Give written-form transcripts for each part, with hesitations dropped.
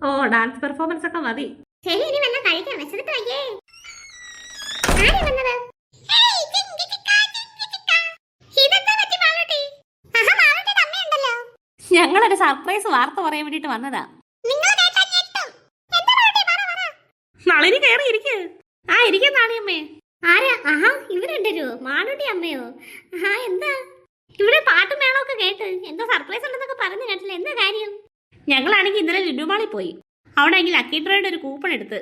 ഓ dance performance ഒക്കെ മതി. ശരി, ഇനി വല്ല കഴിക്കാൻ വിശന്നിട്ട് വയ്യേ. ആരാ വന്നത്? ഹേയ്, ജിങ്കി ചിക്ക, ജിങ്കി ചിക്ക. ഇതെന്താ പറ്റി മാളൂട്ടി? ആഹാ, മാളൂട്ടിയുടെ അമ്മയുണ്ടല്ലോ. ഞങ്ങളൊരു സർപ്രൈസ് വാർത്ത പറയാൻ വേണ്ടിട്ട് വന്നതാ. നിങ്ങൾ കേട്ടാ ഞെട്ടും. എന്താ മാളൂട്ടി, പറ പറ. നളിനി കയറി ഇരിക്ക്. ആ ഇരിക്കും നാണിയമ്മേ. ആരാ? ആഹാ, ഇവരുണ്ടോ? മാളൂട്ടി അമ്മയോ? ആഹാ, എന്താ ഇവിടെ പാട്ടും മേളമൊക്കെ കേട്ട് എന്തോ സർപ്രൈസ് ഉണ്ടെന്നൊക്കെ പറഞ്ഞു കേട്ടില്ല. എന്താ കാര്യം? ഞങ്ങളാണെങ്കിൽ ഇന്നലെ ലുലുമാളിൽ പോയി. അവിടെ ആണെങ്കിൽ ലക്കി ഡ്രോയുടെ ഒരു കൂപ്പൺ എടുത്ത്.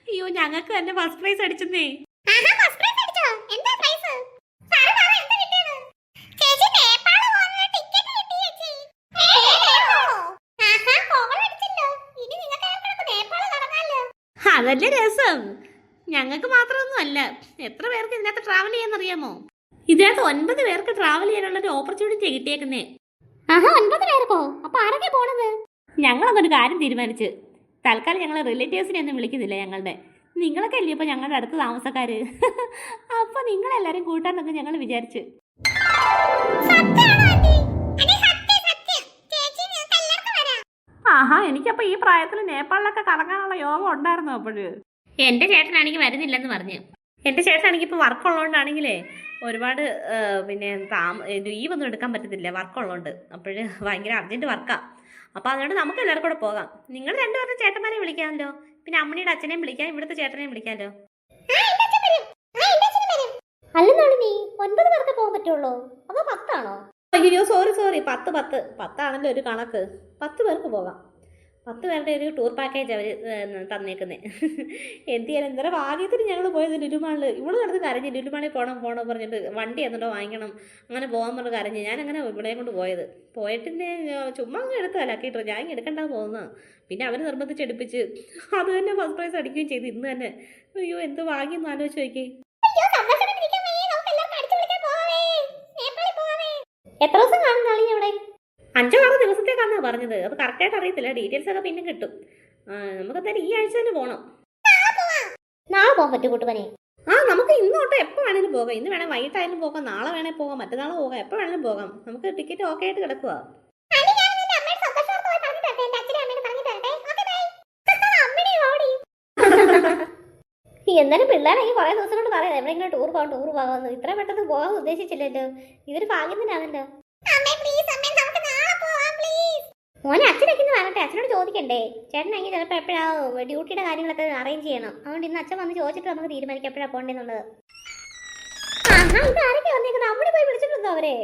അയ്യോ, ഞങ്ങൾക്ക് തന്നെ ഫസ്റ്റ് പ്രൈസ് അടിച്ചെന്നേ. ആഹാ, ഫസ്റ്റ് പ്രൈസ് അടിച്ചോ? എന്താ പ്രൈസ്? പറ പറ, എന്താ കിട്ടിയത്? ചേച്ചി നേപ്പാൾ പോകാനുള്ള ടിക്കറ്റ് കിട്ടി ചേച്ചി. ആഹാ, കോൾ അടിച്ചല്ലോ. ഇനി നിങ്ങൾക്ക് എല്ലാവർക്കും നേപ്പാൾ കറങ്ങാലോ. അതല്ലേ രസം. ഞങ്ങൾക്ക് മാത്രമൊന്നും അല്ല, എത്ര പേർക്ക് ഇതിനകത്ത് ട്രാവൽ ചെയ്യാന്നറിയാമോ? ഇതിനകത്ത് 9 പേർക്ക് ട്രാവൽ ചെയ്യാനുള്ള ഒരു ഓപ്പർച്യൂണിറ്റി കിട്ടിയേക്കുന്നേ. ആഹാ, 9 പേർക്കോ? അപ്പൊ ആരൊക്കെ പോണത്? ഞങ്ങളതൊരു കാര്യം തീരുമാനിച്ച് തൽക്കാലം ഞങ്ങൾ റിലേറ്റീവ്സിനെ ഒന്നും വിളിക്കുന്നില്ല. ഞങ്ങളുടെ നിങ്ങളൊക്കെ അല്ലേ ഇപ്പൊ ഞങ്ങളുടെ അടുത്ത താമസക്കാര്. അപ്പൊ നിങ്ങളെല്ലാരും കൂട്ടാന്നൊക്കെ ഞങ്ങൾ വിചാരിച്ചു. ആഹാ, എനിക്കപ്പോ ഈ പ്രായത്തിൽ നേപ്പാളിലൊക്കെ കറങ്ങാനുള്ള യോഗം ഉണ്ടായിരുന്നു. അപ്പോഴ് എന്റെ ചേട്ടനാണെങ്കിൽ വരുന്നില്ലെന്ന് പറഞ്ഞു. എന്റെ ചേട്ടനാണെങ്കിൽ ഇപ്പൊ വർക്ക് ഉള്ളതുകൊണ്ടാണെങ്കിലേ ഒരുപാട് പിന്നെ ലീവ് ഒന്നും എടുക്കാൻ പറ്റത്തില്ല, വർക്ക് ഉള്ളതുകൊണ്ട്. അപ്പോഴ് ഭയങ്കര അർജന്റ് വർക്കാ. അപ്പൊ അതുകൊണ്ട് നമുക്ക് എല്ലാവർക്കും കൂടെ പോകാം. നിങ്ങൾ രണ്ടുപേരും ചേട്ടന്മാരെ വിളിക്കാമല്ലോ, പിന്നെ അമ്മണിയുടെ അച്ഛനെയും വിളിക്കാം, ഇവിടുത്തെ ചേട്ടനെയും വിളിക്കാമല്ലോ. അല്ലെന്നാണ് നീ 9 പേർക്ക് പോകാൻ പറ്റുള്ളൂ, അതോ 10 ആണോ? അയ്യോ, സോറി, 10 ആണല്ലോ ഒരു കണക്ക്. 10 പേർക്ക് പോകാം. 10 പേരുടെ ഒരു ടൂർ പാക്കേജ് അവർ തന്നേക്കുന്നേ. എന്ത് ചെയ്യാൻ, എന്തര ഭാഗ്യത്തിന് ഞങ്ങൾ പോയത് ലുലുമാളിൽ. ഇവിടെ നടന്ന് കരഞ്ഞ് ലുലുമാളിൽ പോകണം പറഞ്ഞിട്ട് വണ്ടി എന്നിട്ടോ വാങ്ങിക്കണം, അങ്ങനെ പോകാൻ പറഞ്ഞ് കരഞ്ഞ്. ഞാൻ അങ്ങനെ ഇവിടെ കൊണ്ട് പോയത്. പോയിട്ടിന്നെ ചുമ്മാ അങ്ങ് എടുത്താൽ ലക്കിട്ടോ, ഞാൻ എടുക്കണ്ടെന്ന് തോന്നുന്നു. പിന്നെ അവർ നിർബന്ധിച്ചെടുപ്പിച്ച് അത് തന്നെ ഫസ്റ്റ് പ്രൈസ് അടിക്കുകയും ചെയ്തു ഇന്ന് തന്നെ. അയ്യോ, എന്ത് ഭാഗ്യം എന്ന് ആലോചിച്ച് നോക്കി. എത്ര ദിവസം കാണും നാളെ ഇവിടെ? 5-6 ദിവസത്തേക്കാന്നാ പറഞ്ഞത്. അത് കറക്റ്റായിട്ട് അറിയത്തില്ല, ഡീറ്റെയിൽസ് ഒക്കെ പിന്നെ കിട്ടും. നമുക്ക് എന്തായാലും ഈ ആഴ്ച തന്നെ പോകണം. നാളെ പോകാൻ പറ്റും കൂട്ടുപനെ? നമുക്ക് ഇന്നോട്ട് എപ്പോൾ വേണേലും പോകാം. ഇന്ന് വേണേൽ വൈകിട്ടായാലും പോകാം, നാളെ വേണേൽ പോകാം, മറ്റന്നാൾ പോകാം, എപ്പോൾ വേണേലും പോകാം. നമുക്ക് ടിക്കറ്റ് ഓക്കെ ആയിട്ട് കിടക്കുക. എന്നാലും പിള്ളേരെങ്കിൽ കുറെ ദിവസം കൊണ്ട് പറയാം എവിടെയെങ്കിലും ടൂർ പോകാമെന്ന്. ഇത്ര പെട്ടെന്ന് പോകാൻ ഉദ്ദേശിച്ചില്ലല്ലോ. ഇതൊരു ഭാഗ്യം തന്നെയാണല്ലോ. മോനെ അച്ഛനൊക്കെ ഇന്ന് വരട്ടെ, അച്ഛനോട് ചോദിക്കണ്ടേ? ചേട്ടനെങ്കിൽ ചിലപ്പോൾ എപ്പോഴാ ഡ്യൂട്ടിയുടെ കാര്യങ്ങളൊക്കെ അറേഞ്ച് ചെയ്യണം. അതുകൊണ്ട് ഇന്ന് അച്ഛൻ വന്ന് ചോദിച്ചിട്ട് നമുക്ക് തീരുമാനിക്കാം എപ്പോഴാണ് പോകേണ്ടതെന്നുള്ളത്. ഇത് ആരൊക്കെ വന്നേക്കുന്നത്? അമ്മണി പോയി വിളിച്ചിട്ടുണ്ടോ അവരെ?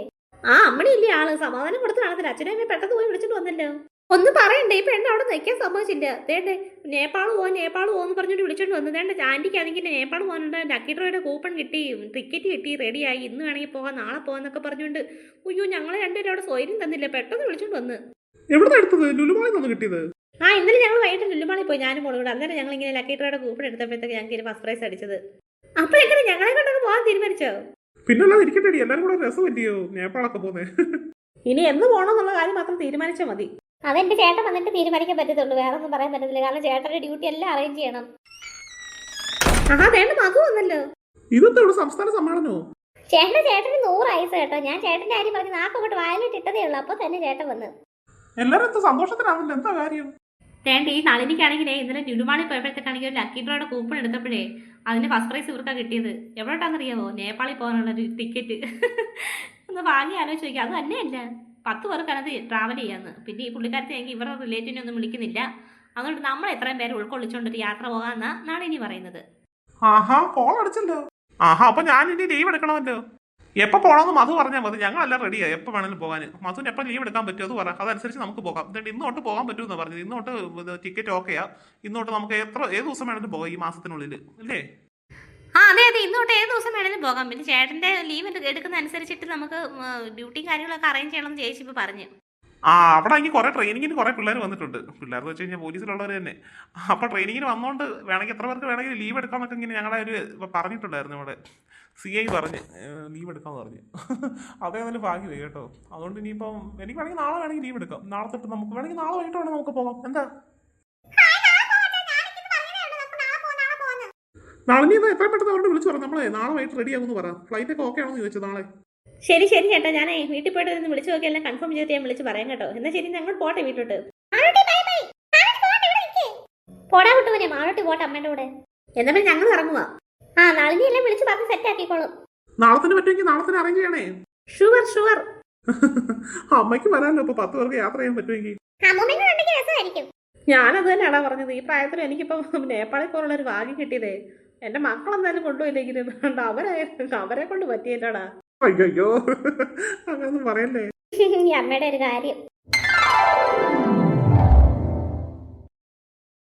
അമ്മണി ഇല്ലേ ആള്, സമാധാനം കൊടുത്ത് കാണത്തില്ല. അച്ഛനെ പെട്ടെന്ന് പോയി വിളിച്ചിട്ട് വന്നല്ലോ. ഒന്നും പറയണ്ടേ, ഈ പെണ്ണ് അവിടെ നിൽക്കാൻ സമ്മതിച്ചില്ല. ദേണ്ടേ നേപ്പാൾ പോകാന്ന് പറഞ്ഞിട്ട് വിളിച്ചോണ്ട് വന്നു. ദേണ്ട ആന്റിക്ക് ആണെങ്കിൽ നേപ്പാൾ പോകാനുണ്ട്, ലക്കി ഡ്രോയുടെ കൂപ്പൺ കിട്ടി, ടിക്കറ്റ് കിട്ടി, റെഡിയായി, ഇന്ന് വേണമെങ്കിൽ പോകാം, നാളെ പോകാന്നൊക്കെ പറഞ്ഞുകൊണ്ട് അയ്യോ ഞങ്ങളെ രണ്ടുപേരും അവിടെ സ്വൈര്യം തന്നില്ല, പെട്ടെന്ന് വിളിച്ചോണ്ട് വന്ന്. ഇന്നലെ ഞങ്ങൾ വൈകിട്ട് ലുലുമാളിൽ പോയി, ഞാനും മോളും കൂടെ. അന്നേരം ഞങ്ങൾ ഇങ്ങനെ ലക്കി ഡ്രോയുടെ കൂപ്പൺ എടുത്തപ്പോഴത്തേക്ക് ഞങ്ങൾക്ക് ഫസ്റ്റ് പ്രൈസ് അടിച്ചത്. അപ്പോഴെങ്ങനെ ഞങ്ങളെ കൊണ്ടൊക്കെ പോകാൻ തീരുമാനിച്ചോ? ഇനി എന്ന് പോകണമെന്നുള്ള കാര്യം മാത്രം തീരുമാനിച്ചാൽ മതി. അതെന്റെ ചേട്ടൻ വന്നിട്ട് തീരുമാനിക്കാൻ പറ്റത്തുള്ളൂ, വേറെ ഒന്നും പറയാൻ പറ്റത്തില്ല. കാരണം ചേട്ടന്റെ ഡ്യൂട്ടി എല്ലാം അറേഞ്ച് ചെയ്യണം. മധു വന്നല്ലോ. സംസ്ഥാന സമ്മേളനോ? ചേട്ടന് 100 വയസ്സ് കേട്ടോ. ഞാൻ ചേട്ടന്റെ കാര്യം പറഞ്ഞ് നാക്കോട്ട് വായിലിട്ട് ഇട്ടതേ ഉള്ളൂ, അപ്പൊ തന്നെ ചേട്ടൻ വന്ന്. എല്ലാരും സന്തോഷത്തിനാണല്ലോ, എന്താ കാര്യം? ഈ നളിനിക്കാണെങ്കിലേ ഇന്നലെ ലുലുമാളിൽ പോയപ്പോഴത്തേക്കാണെങ്കിൽ ഒരു ലക്കി ഡ്രോയുടെ കൂപ്പൺ എടുത്തപ്പോഴേ അതിന് ഫസ്റ്റ് പ്രൈസ് ഇവർക്കാ കിട്ടിയത്. എവിടോട്ടാണെന്നറിയാമോ? നേപ്പാളിൽ പോകാനുള്ള ഒരു ടിക്കറ്റ്. ഒന്ന് വാങ്ങി ആലോചിച്ച് നോക്കി. അത് തന്നെയല്ല 10 പേർക്കത് ട്രാവൽ ചെയ്യാന്ന്. പിന്നെ ഈ പുള്ളിക്കാരത്തെങ്കിൽ ഇവരുടെ റിലേറ്റീവിനെ ഒന്നും വിളിക്കുന്നില്ല. അതുകൊണ്ട് നമ്മൾ എത്രയും പേര് ഉൾക്കൊള്ളിച്ചുകൊണ്ടൊരു യാത്ര പോകാന്നാ നാളിനി പറയുന്നത്. കോൾ അടിച്ചല്ലോ. അപ്പൊ ഞാൻ ഇനി ലീവ് എടുക്കണമല്ലോ. എപ്പോൾ പോകണമെന്ന് മധു പറഞ്ഞാൽ മതി, ഞങ്ങളെല്ലാം റെഡിയായി, എപ്പോൾ വേണമെങ്കിലും പോകാൻ. മധുവിന് എപ്പോൾ ലീവ് എടുക്കാൻ പറ്റുമോ അത് പറ, അതനുസരിച്ച് നമുക്ക് പോകാം. എന്നിട്ട് ഇന്നോട്ട് പോകാൻ പറ്റുമെന്ന് പറഞ്ഞത്. ഇന്നോട്ട് ടിക്കറ്റ് ഓക്കെയാ. ഇന്നോട്ട് നമുക്ക് ഏത് ദിവസം വേണമെങ്കിലും പോകാം ഈ മാസത്തിനുള്ളിൽ, അല്ലേ? അതെ, ഇന്നോട്ട് ഏത് ദിവസം വേണമെങ്കിലും പോകാം. പിന്നെ ചേട്ടന്റെ ലീവ് എടുക്കുന്ന അനുസരിച്ചിട്ട് നമുക്ക് ഡ്യൂട്ടിയും കാര്യങ്ങളൊക്കെ അറേഞ്ച് ചെയ്യണമെന്ന് ചേച്ചി ഇപ്പൊ പറഞ്ഞു. അവിടെ എനിക്ക് കുറെ ട്രെയിനിങ്ങിന് കുറെ പിള്ളേർ വന്നിട്ടുണ്ട്. പിള്ളേർ വെച്ച് കഴിഞ്ഞാൽ പോലീസിലുള്ളവർ തന്നെ. അപ്പൊ ട്രെയിനിങ്ങിന് വന്നുകൊണ്ട് വേണമെങ്കിൽ എത്ര പേർക്ക് വേണമെങ്കിൽ ലീവ് എടുക്കാമെന്നൊക്കെ ഇങ്ങനെ ഞങ്ങളെ ഒരു പറഞ്ഞിട്ടുണ്ടായിരുന്നു. ഇവിടെ CI പറഞ്ഞ് ലീവ് എടുക്കാമെന്ന് പറഞ്ഞു. അതേതായാലും ഭാഗ്യമായി കേട്ടോ. അതുകൊണ്ട് ഇനിയിപ്പം എനിക്ക് വേണമെങ്കിൽ നാളെ വേണമെങ്കിൽ ലീവ് എടുക്കാം. നാളെ തൊട്ട് നമുക്ക് വേണമെങ്കിൽ നാളെ വൈകിട്ട് വേണമെങ്കിൽ നമുക്ക് പോകാം. എന്താ നാളെ നീ എത്രയും പെട്ടെന്ന് അവരോട് വിളിച്ചു പറഞ്ഞു. നമ്മളെ നാളെ വൈകിട്ട് റെഡി ആകുമെന്ന് പറ. ഫ്ലൈറ്റ് ഒക്കെ ഓക്കെ ആണെന്ന് ചോദിച്ചത് നാളെ. ശരി ചേട്ടാ, ഞാൻ വീട്ടിൽ പോയിട്ട് വിളിച്ചു നോക്കി എല്ലാം കൺഫേം ചെയ്തിട്ട് ഞാൻ വിളിച്ച് പറയാം കേട്ടോ. എന്നാൽ ശരി, ഞങ്ങൾ പോട്ടെ വീട്ടിലോട്ട്. പോടാ കുട്ടുവിനെ മാളോട്ട് പോട്ടെ അമ്മേന്റെ കൂടെ. എന്നാ പിന്നെ ഞങ്ങൾ ഇറങ്ങുക. ആ നളിനി എല്ലാം വിളിച്ച് പറഞ്ഞ് സെറ്റ് ആക്കിക്കോളും. നാളെ തന്നെ പറ്റുമെങ്കിൽ നാളെ തന്നെ അറേഞ്ച് ചെയ്യണേ. Sure sure. അമ്മയ്ക്ക് വരാമല്ലോ ഇപ്പൊ 10 പേർക്ക് യാത്ര ചെയ്യാൻ പറ്റുമെങ്കിൽ. അമ്മൂമ്മേനെ കണ്ടെങ്കിൽ രസമായിരിക്കും. ഞാനത് തന്നെയാണോ പറഞ്ഞത്. ഈ പ്രായത്തിൽ എനിക്കിപ്പം നേപ്പാളിൽ പോലുള്ള ഒരു ഭാഗ്യം കിട്ടിയതേ. എന്റെ മക്കളെന്തായാലും കൊണ്ടുപോയില്ലെങ്കിലും അവരെ കൊണ്ട് പറ്റിയിട്ടാടാ. അയ്യോ അങ്ങനൊന്നും പറയല്ലേ. ഈ അമ്മയുടെ ഒരു കാര്യം.